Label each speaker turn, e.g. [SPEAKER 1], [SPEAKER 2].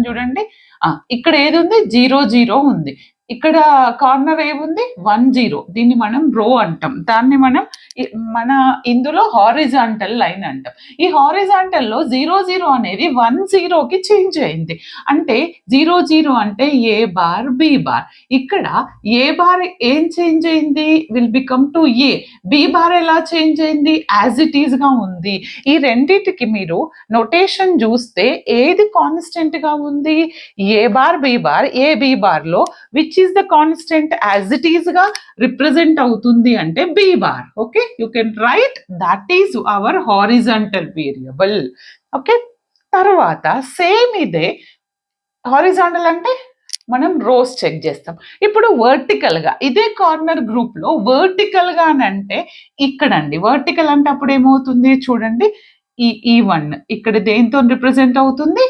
[SPEAKER 1] చూడండి. ఇక్కడ ఏది ఉంది? 0, 0 ఉంది. ఇక్కడ కార్నర్ ఏముంది? 1, 0. దీన్ని మనం రో అంటాం. దాన్ని మనం మన ఇందులో హారిజాంటల్ లైన్ అంటాం. ఈ హారిజాంటల్ లో 0, 0 అనేది 1, 0కి చేంజ్ అయింది. అంటే 0, 0 అంటే ఏ బార్, బి బార్. ఇక్కడ ఏ బార్ ఏం చేంజ్ అయింది? Will become to A. B bar ఎలా చేంజ్ అయింది? యాజ్ ఇట్ ఈస్ గా ఉంది. ఈ రెండిటికి మీరు నొటేషన్ చూస్తే ఏది కాన్స్టెంట్ గా ఉంది? A bar, B bar. A B bar లో which is the constant as it is గా రిప్రజెంట్ అవుతుంది అంటే B bar. Okay, you can write that is our horizontal variable. Okay, తర్వాత సేమ్ ఇదే హారిజాంటల్ అంటే మనం రోస్ చెక్ చేస్తాం. ఇప్పుడు వర్టికల్ గా ఇదే కార్నర్ గ్రూప్ లో వర్టికల్ గా అంటే ఇక్కడండి. వర్టికల్ అంటే అప్పుడు ఏమవుతుంది చూడండి, ఈ 1 ఇక్కడ దేంతో రిప్రజెంట్ అవుతుంది?